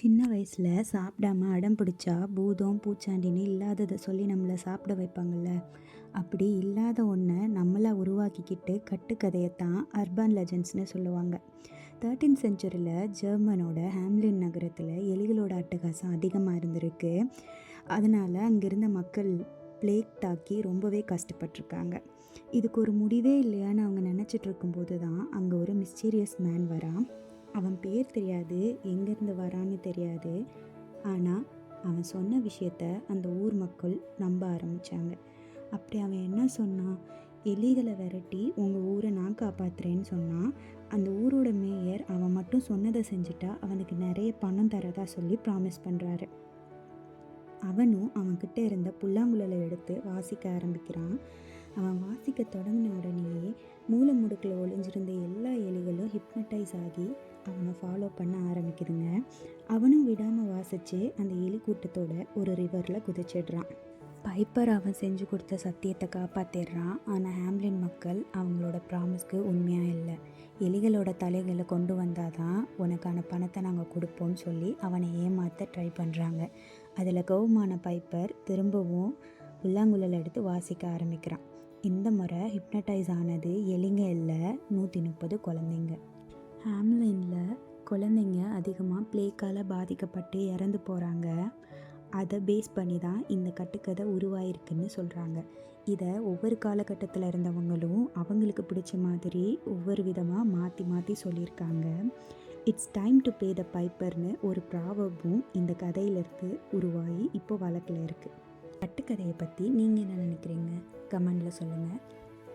சின்ன வயசில் சாப்பிடாம அடம் பிடிச்சா பூதம் பூச்சாண்டின்னு இல்லாததை சொல்லி நம்மளை சாப்பிட வைப்பாங்கள்ல. அப்படி இல்லாத ஒன்றை நம்மளா உருவாக்கிக்கிட்டு கட்டுக்கதையைத்தான் அர்பன் லெஜண்ட்ஸ்னு சொல்லுவாங்க. 13th செஞ்சுரியில் ஜெர்மனோட ஹாம்லின் நகரத்தில் எலிகளோட அட்டகாசம் அதிகமாக இருந்திருக்கு. அதனால் அங்கிருந்த மக்கள் பிளேக் தாக்கி ரொம்பவே கஷ்டப்பட்டிருக்காங்க. இதுக்கு ஒரு முடிவே இல்லையான்னு அவங்க நினச்சிட்டு இருக்கும்போது தான் அங்கே ஒரு மிஸ்டீரியஸ் மேன் வரான். அவன் பேர் தெரியாது, எங்கேருந்து வரான்னு தெரியாது. ஆனால் அவன் சொன்ன விஷயத்த அந்த ஊர் மக்கள் நம்ப ஆரம்பித்தாங்க. அப்படி அவன் என்ன சொன்னான்? எலிகளை விரட்டி உங்கள் ஊரை நான் காப்பாற்றுறேன்னு சொன்னான். அந்த ஊரோட மேயர் அவன் மட்டும் சொன்னதை செஞ்சுட்டா அவனுக்கு நிறைய பணம் தரதா சொல்லி ப்ராமிஸ் பண்ணுறாரு. அவனும் அவன்கிட்ட இருந்த புல்லாங்குழலை எடுத்து வாசிக்க ஆரம்பிக்கிறான். அவன் வாசிக்க தொடங்கின உடனேயே மூளை முடுக்கில் ஒளிஞ்சிருந்த எல்லா எலிகளும் ஹிப்னட்டைஸ் ஆகி அவனை ஃபாலோ பண்ண ஆரம்பிக்குதுங்க. அவனும் விடாமல் வாசித்து அந்த எலி கூட்டத்தோட ஒரு ரிவரில் குதிச்சிடுறான். பைப்பர் அவன் செஞ்சு கொடுத்த சத்தியத்தை காப்பாற்றிடுறான். ஆனால் ஹாம்லின் மக்கள் அவங்களோட ப்ராமிஸ்க்கு உண்மையாக இல்லை. எலிகளோட தலைகளை கொண்டு வந்தால் தான் உனக்கான பணத்தை நாங்கள் கொடுப்போம்னு சொல்லி அவனை ஏமாற்ற ட்ரை பண்ணுறாங்க. அதில் கவுமான பைப்பர் திரும்பவும் புல்லாங்குழல் எடுத்து வாசிக்க ஆரம்பிக்கிறான். இந்த முறை ஹிப்னடைஸ் ஆனது எலிங்க இல்லை, 130 குழந்தைங்க. ஹாம்லினில் குழந்தைங்க அதிகமாக பிளேக்கால் பாதிக்கப்பட்டு இறந்து போகிறாங்க. அதை பேஸ் பண்ணி தான் இந்த கட்டுக்கதை உருவாயிருக்குன்னு சொல்கிறாங்க. இதை ஒவ்வொரு காலகட்டத்தில் இருந்தவங்களும் அவங்களுக்கு பிடிச்ச மாதிரி ஒவ்வொரு விதமாக மாற்றி மாற்றி சொல்லியிருக்காங்க. இட்ஸ் டைம் டு பே த பைப்பர்னு ஒரு ப்ராவர்பும் இந்த கதையிலிருந்து உருவாகி இப்போ வழக்கில் இருக்குது. கட்டுக்கதையை பற்றி நீங்கள் என்ன நினைக்கிறீங்க? கமெண்டில் சொல்லுங்கள்.